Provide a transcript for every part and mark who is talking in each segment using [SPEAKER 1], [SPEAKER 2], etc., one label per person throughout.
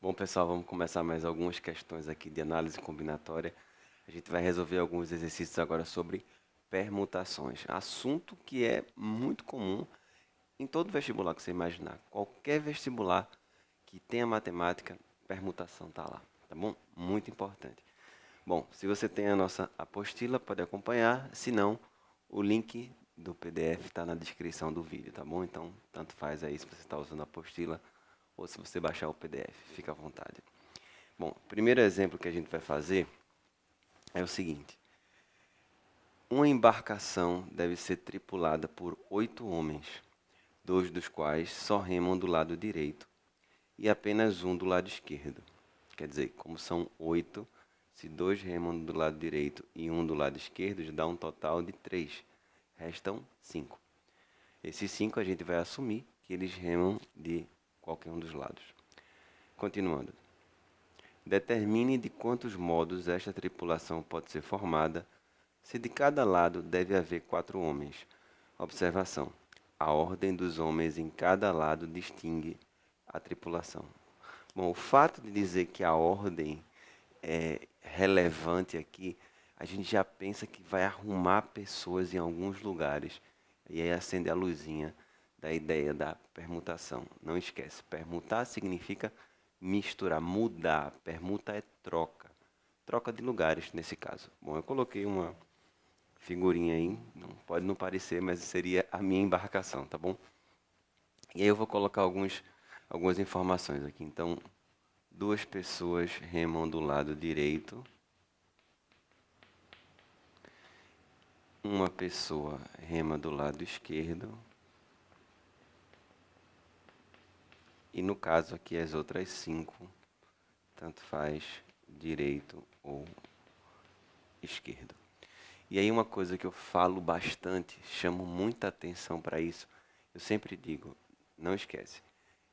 [SPEAKER 1] Bom, pessoal, vamos começar mais algumas questões aqui de análise combinatória. A gente vai resolver alguns exercícios agora sobre permutações. Assunto que é muito comum em todo vestibular que você imaginar. Qualquer vestibular que tenha matemática, permutação está lá, tá bom? Muito importante. Bom, se você tem a nossa apostila, pode acompanhar. Se não, o link do PDF está na descrição do vídeo, tá bom? Então, tanto faz aí se você está usando a apostila ou se você baixar o PDF, fica à vontade. Bom, o primeiro exemplo que a gente vai fazer é o seguinte: uma embarcação deve ser tripulada por 8 homens, dois dos quais só remam do lado direito e apenas um do lado esquerdo. Quer dizer, como são 8, se dois remam do lado direito e um do lado esquerdo, dá um total de 3. Restam 5. Esses 5 a gente vai assumir que eles remam de qualquer um dos lados. Continuando. Determine de quantos modos esta tripulação pode ser formada, se de cada lado deve haver 4 homens. Observação: a ordem dos homens em cada lado distingue a tripulação. Bom, o fato de dizer que a ordem é relevante aqui, a gente já pensa que vai arrumar pessoas em alguns lugares. E aí acende a luzinha da ideia da permutação. Não esquece, permutar significa misturar, mudar. Permuta é troca. Troca de lugares nesse caso. Bom, eu coloquei uma figurinha aí, não pode não parecer, mas seria a minha embarcação, tá bom? E aí eu vou colocar algumas informações aqui. Então, 2 pessoas remam do lado direito, uma pessoa rema do lado esquerdo, e no caso aqui as outras 5, tanto faz direito ou esquerdo. E aí uma coisa que eu falo bastante, chamo muita atenção para isso, eu sempre digo, não esquece,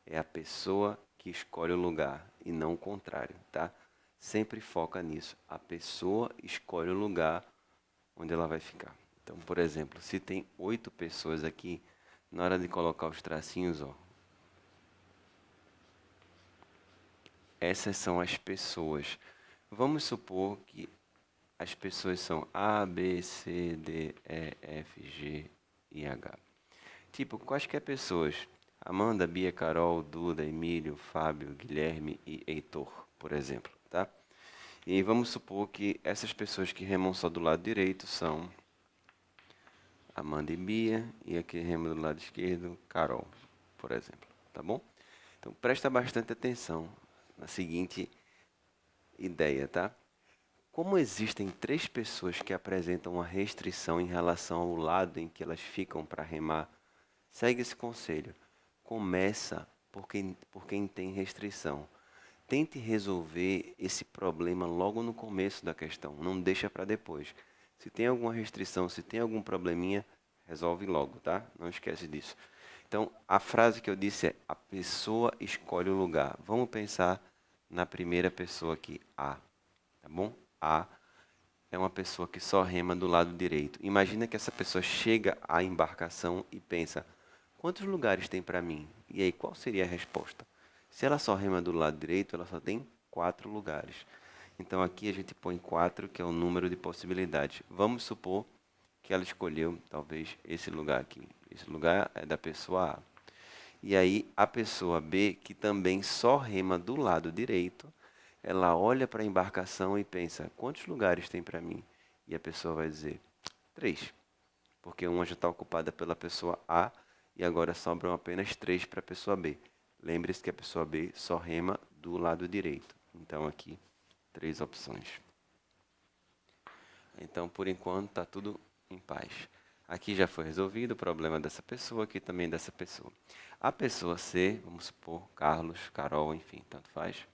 [SPEAKER 1] é a pessoa que escolhe o lugar e não o contrário, tá? Sempre foca nisso. A pessoa escolhe o lugar onde ela vai ficar. Então, por exemplo, se tem 8 pessoas aqui, na hora de colocar os tracinhos, ó, essas são as pessoas. Vamos supor que as pessoas são A, B, C, D, E, F, G e H. Tipo, quaisquer pessoas. Amanda, Bia, Carol, Duda, Emílio, Fábio, Guilherme e Heitor, por exemplo, tá? E vamos supor que essas pessoas que remam só do lado direito são Amanda e Bia, e aqui rema do lado esquerdo, Carol, por exemplo, tá bom? Então presta bastante atenção na seguinte ideia, tá? Como existem 3 pessoas que apresentam uma restrição em relação ao lado em que elas ficam para remar, segue esse conselho. Começa por quem tem restrição. Tente resolver esse problema logo no começo da questão, não deixa para depois. Se tem alguma restrição, se tem algum probleminha, resolve logo, tá? Não esquece disso. Então, a frase que eu disse é: a pessoa escolhe o lugar. Vamos pensar na primeira pessoa aqui, A, tá bom? A é uma pessoa que só rema do lado direito. Imagina que essa pessoa chega à embarcação e pensa: quantos lugares tem para mim? E aí, qual seria a resposta? Se ela só rema do lado direito, ela só tem 4 lugares. Então aqui a gente põe 4, que é o número de possibilidades. Vamos supor que ela escolheu talvez esse lugar aqui. Esse lugar é da pessoa A. E aí a pessoa B, que também só rema do lado direito, ela olha para a embarcação e pensa: quantos lugares tem para mim? E a pessoa vai dizer: 3, porque uma já está ocupada pela pessoa A e agora sobram apenas 3 para a pessoa B. Lembre-se que a pessoa B só rema do lado direito. Então aqui, 3 opções. Então, por enquanto, está tudo em paz. Aqui já foi resolvido o problema dessa pessoa, aqui também dessa pessoa. A pessoa C, vamos supor, Carlos, Carol, enfim, tanto faz,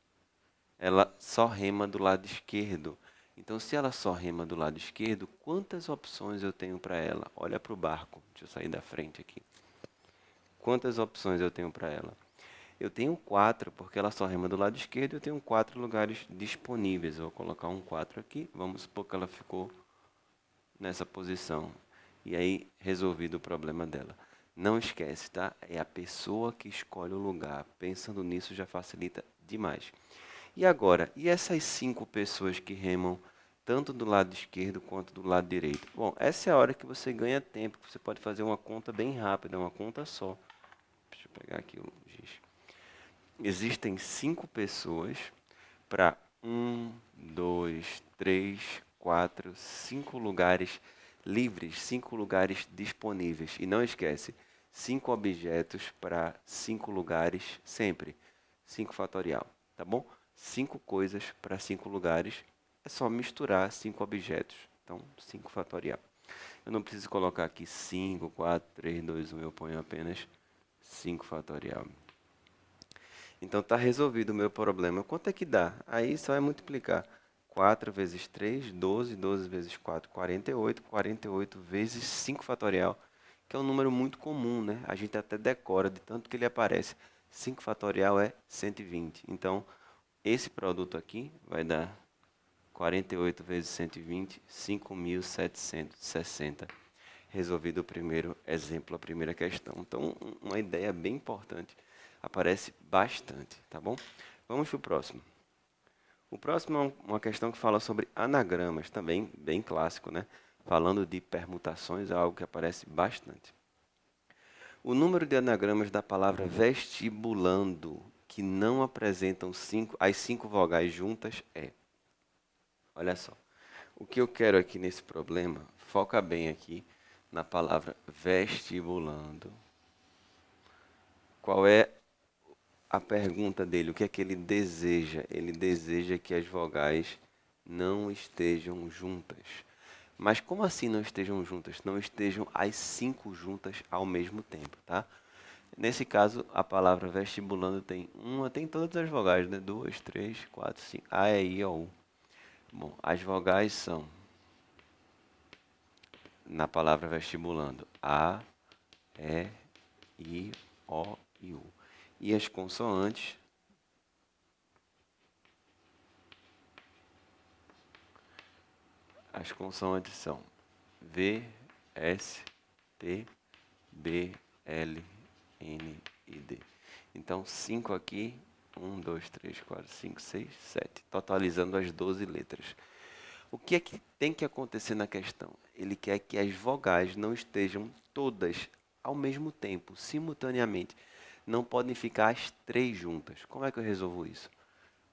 [SPEAKER 1] ela só rema do lado esquerdo. Então, se ela só rema do lado esquerdo, quantas opções eu tenho para ela? Olha para o barco. Deixa eu sair da frente aqui. Quantas opções eu tenho para ela? Eu tenho 4, porque ela só rema do lado esquerdo. Eu tenho 4 lugares disponíveis. Eu vou colocar um 4 aqui. Vamos supor que ela ficou nessa posição. E aí, resolvido o problema dela. Não esquece, tá? É a pessoa que escolhe o lugar. Pensando nisso já facilita demais. E agora, e essas 5 pessoas que remam tanto do lado esquerdo quanto do lado direito? Bom, essa é a hora que você ganha tempo, que você pode fazer uma conta bem rápida, uma conta só. Deixa eu pegar aqui o giz. Existem 5 pessoas para 5 lugares livres, 5 lugares disponíveis. E não esquece, 5 objetos para 5 lugares sempre. 5 fatorial, tá bom? 5 coisas para 5 lugares. É só misturar 5 objetos. Então, 5 fatorial. Eu não preciso colocar aqui 5, 4, 3, 2, 1. Eu ponho apenas 5 fatorial. Então está resolvido o meu problema. Quanto é que dá? Aí só é multiplicar. 4 vezes 3, 12. 12 vezes 4, 48. 48 vezes 5 fatorial, que é um número muito comum, né? A gente até decora de tanto que ele aparece. 5 fatorial é 120. Então, esse produto aqui vai dar 48 vezes 120, 5.760. Resolvido o primeiro exemplo, a primeira questão. Então, uma ideia bem importante. Aparece bastante, tá bom? Vamos para o próximo. O próximo é uma questão que fala sobre anagramas, também bem clássico, né? Falando de permutações, é algo que aparece bastante. O número de anagramas da palavra vestibulando que não apresentam as 5 vogais juntas é. Olha só. O que eu quero aqui nesse problema, foca bem aqui na palavra vestibulando. Qual é a pergunta dele? O que é que ele deseja? Ele deseja que as vogais não estejam juntas. Mas como assim não estejam juntas? Não estejam as 5 juntas ao mesmo tempo, tá? Nesse caso, a palavra vestibulando tem todas as vogais, né? 2, 3, 4, 5. A, E, I, O, U. Bom, as vogais são, na palavra vestibulando, A, E, I, O e U. E as consoantes, são V, S, T, B, L, N e D. Então, 5 aqui, 1, 2, 3, 4, 5, 6, 7, totalizando as 12 letras. O que é que tem que acontecer na questão? Ele quer que as vogais não estejam todas ao mesmo tempo, simultaneamente. Não podem ficar as 3 juntas. Como é que eu resolvo isso?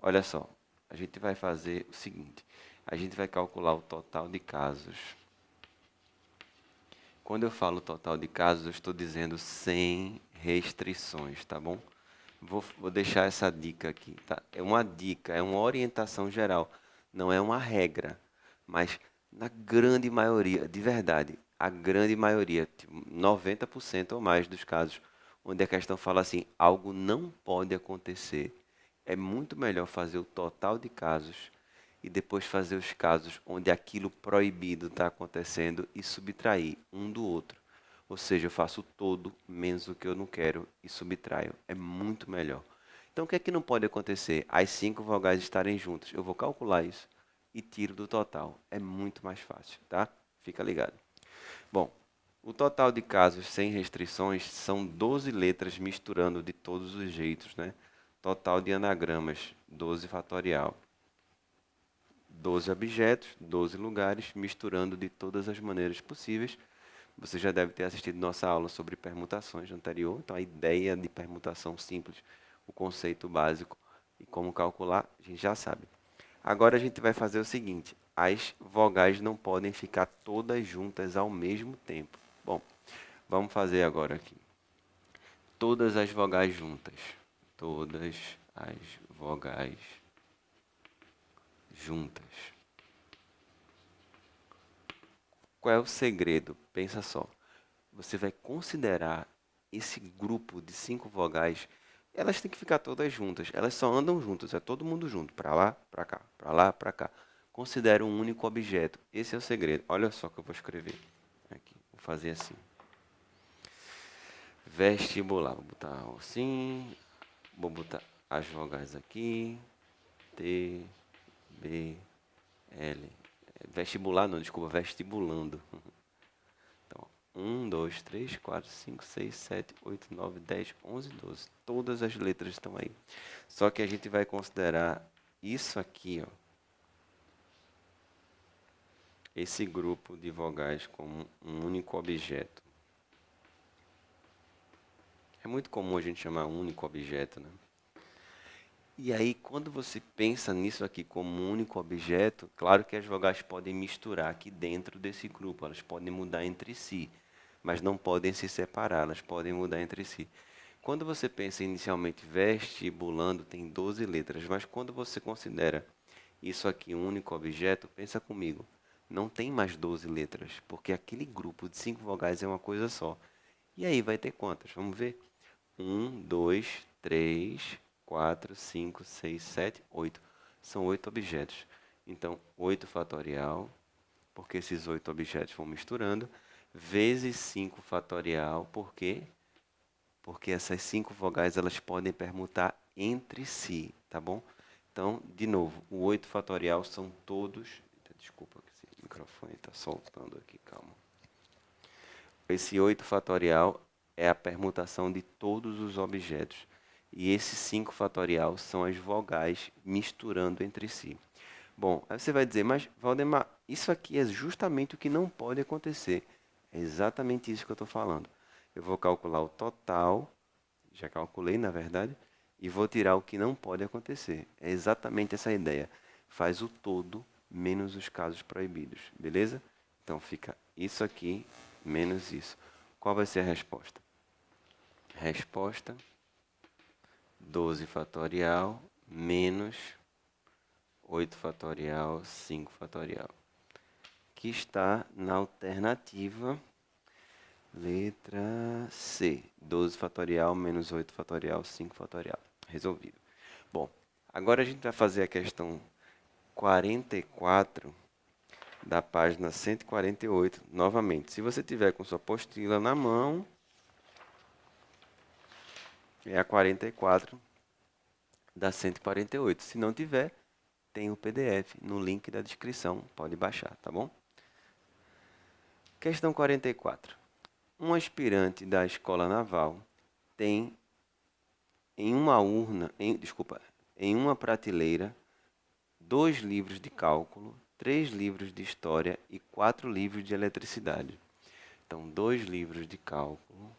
[SPEAKER 1] Olha só, a gente vai fazer o seguinte. A gente vai calcular o total de casos. Quando eu falo total de casos, eu estou dizendo sem restrições, tá bom? Vou deixar essa dica aqui, tá? É uma dica, é uma orientação geral, não é uma regra. Mas na grande maioria, de verdade, a grande maioria, tipo, 90% ou mais dos casos, onde a questão fala assim, algo não pode acontecer, é muito melhor fazer o total de casos e depois fazer os casos onde aquilo proibido está acontecendo e subtrair um do outro. Ou seja, eu faço todo menos o que eu não quero e subtraio. É muito melhor. Então, o que é que não pode acontecer? As 5 vogais estarem juntas. Eu vou calcular isso e tiro do total. É muito mais fácil, tá? Fica ligado. Bom, o total de casos sem restrições são 12 letras misturando de todos os jeitos, né? Total de anagramas, 12 fatorial. 12 objetos, 12 lugares, misturando de todas as maneiras possíveis. Você já deve ter assistido nossa aula sobre permutações anterior, então a ideia de permutação simples, o conceito básico e como calcular, a gente já sabe. Agora a gente vai fazer o seguinte, as vogais não podem ficar todas juntas ao mesmo tempo. Bom, vamos fazer agora aqui. Todas as vogais juntas. Todas as vogais juntas. Qual é o segredo? Pensa só. Você vai considerar esse grupo de 5 vogais, elas têm que ficar todas juntas. Elas só andam juntas, é todo mundo junto, para lá, para cá, para lá, para cá. Considera um único objeto. Esse é o segredo. Olha só que eu vou escrever aqui. Vou fazer assim. Vestibular. Vou botar assim. Vou botar as vogais aqui. T, B, L. Vestibular não, desculpa, vestibulando. Então, 1, 2, 3, 4, 5, 6, 7, 8, 9, 10, 11, 12. Todas as letras estão aí. Só que a gente vai considerar isso aqui, ó, esse grupo de vogais como um único objeto. É muito comum a gente chamar um único objeto, né? E aí, quando você pensa nisso aqui como um único objeto, claro que as vogais podem misturar aqui dentro desse grupo, elas podem mudar entre si, mas não podem se separar, elas podem mudar entre si. Quando você pensa inicialmente vestibulando, tem 12 letras, mas quando você considera isso aqui um único objeto, pensa comigo, não tem mais 12 letras, porque aquele grupo de 5 vogais é uma coisa só. E aí vai ter quantas? Vamos ver? 1, 2, 3, 4, 5, 6, 7, 8. São 8 objetos. Então, 8 fatorial, porque esses 8 objetos vão misturando, vezes 5 fatorial, por quê? Porque essas 5 vogais elas podem permutar entre si, tá bom? Então, de novo, o 8 fatorial são todos... Desculpa, que esse microfone está soltando aqui, calma. Esse 8 fatorial é a permutação de todos os objetos. E esse 5 fatorial são as vogais misturando entre si. Bom, aí você vai dizer, mas Valdemar, isso aqui é justamente o que não pode acontecer. É exatamente isso que eu estou falando. Eu vou calcular o total, já calculei na verdade, e vou tirar o que não pode acontecer. É exatamente essa ideia. Faz o todo menos os casos proibidos, beleza? Então fica isso aqui menos isso. Qual vai ser a resposta? Resposta 12 fatorial menos 8 fatorial, 5 fatorial. Que está na alternativa letra C. 12 fatorial menos 8 fatorial, 5 fatorial. Resolvido. Bom, agora a gente vai fazer a questão 44 da página 148, novamente. Se você tiver com sua apostila na mão, é a 44 da 148. Se não tiver, tem o PDF no link da descrição, pode baixar, tá bom? Questão 44. Um aspirante da escola naval tem em uma urna, em uma prateleira, 2 livros de cálculo, 3 livros de história e 4 livros de eletricidade. Então, 2 livros de cálculo,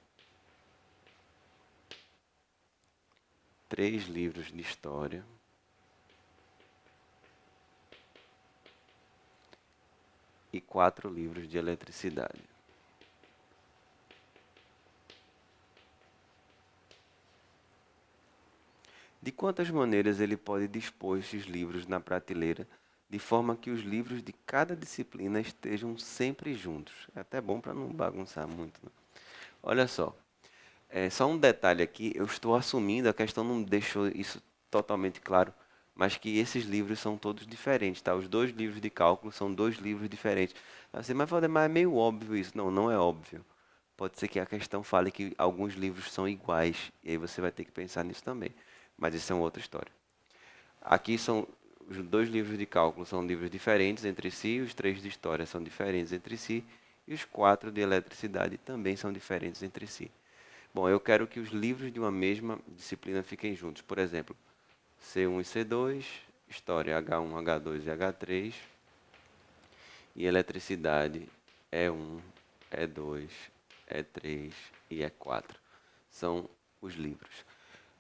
[SPEAKER 1] 3 livros de história e 4 livros de eletricidade. De quantas maneiras ele pode dispor esses livros na prateleira, de forma que os livros de cada disciplina estejam sempre juntos? É até bom para não bagunçar muito, né? Olha só, só um detalhe aqui, eu estou assumindo, a questão não deixou isso totalmente claro, mas que esses livros são todos diferentes, tá? Os 2 livros de cálculo são 2 livros diferentes. Assim, mas Valdemar, é meio óbvio isso. Não, não é óbvio. Pode ser que a questão fale que alguns livros são iguais, e aí você vai ter que pensar nisso também. Mas isso é uma outra história. Aqui são os 2 livros de cálculo são livros diferentes entre si, os 3 de história são diferentes entre si, e os 4 de eletricidade também são diferentes entre si. Bom, eu quero que os livros de uma mesma disciplina fiquem juntos. Por exemplo, C1 e C2, história H1, H2 e H3, e eletricidade E1, E2, E3 e E4. São os livros.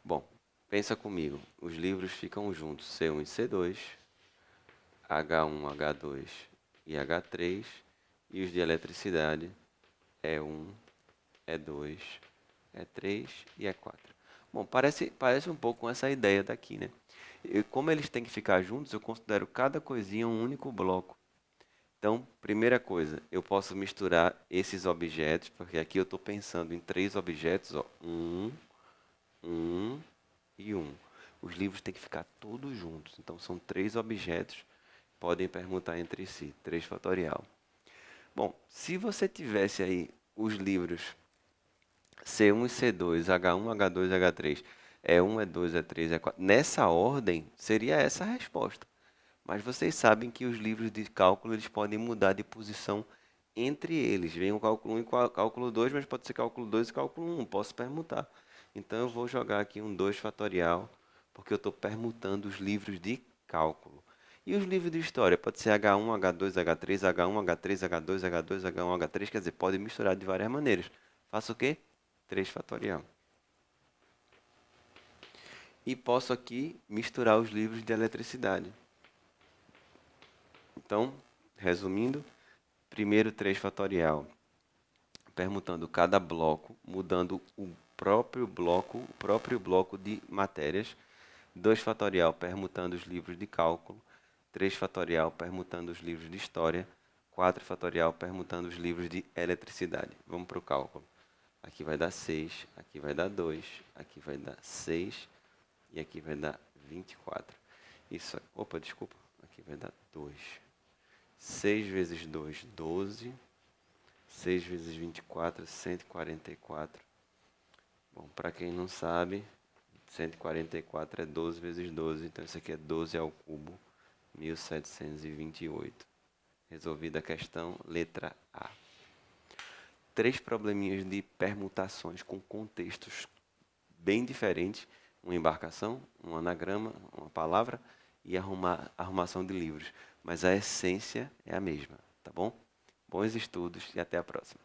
[SPEAKER 1] Bom, pensa comigo, os livros ficam juntos, C1 e C2, H1, H2 e H3, e os de eletricidade E1, E2, E3 e E4. Bom, parece um pouco com essa ideia daqui, né? E como eles têm que ficar juntos, eu considero cada coisinha um único bloco. Então, primeira coisa, eu posso misturar esses objetos, porque aqui eu estou pensando em 3 objetos, ó, um e um. Os livros têm que ficar todos juntos, então são 3 objetos, podem permutar entre si, 3 fatorial. Bom, se você tivesse aí os livros C1 e C2, H1, H2, H3, E1, E2, E3, E4, nessa ordem, seria essa a resposta. Mas vocês sabem que os livros de cálculo eles podem mudar de posição entre eles. Vem o cálculo 1 e o cálculo 2, mas pode ser cálculo 2 e cálculo 1. Posso permutar. Então eu vou jogar aqui um 2 fatorial, porque eu estou permutando os livros de cálculo. E os livros de história? Pode ser H1, H2, H3, H1, H3, H2, H2, H1, H3. Quer dizer, pode misturar de várias maneiras. Faço o quê? 3 fatorial. E posso aqui misturar os livros de eletricidade. Então, resumindo, primeiro 3 fatorial, permutando cada bloco, mudando o próprio bloco de matérias. 2 fatorial, permutando os livros de cálculo. 3 fatorial, permutando os livros de história. 4 fatorial, permutando os livros de eletricidade. Vamos para o cálculo. Aqui vai dar 6, aqui vai dar 2, aqui vai dar 6 e aqui vai dar 24. Isso, opa, desculpa, aqui vai dar 2. 6 vezes 2, 12. 6 vezes 24, 144. Bom, para quem não sabe, 144 é 12 vezes 12, então isso aqui é 12 ao cubo, 1728. Resolvida a questão, letra A. 3 probleminhas de permutações com contextos bem diferentes, uma embarcação, um anagrama, uma palavra e arrumação de livros, mas a essência é a mesma, tá bom? Bons estudos e até a próxima.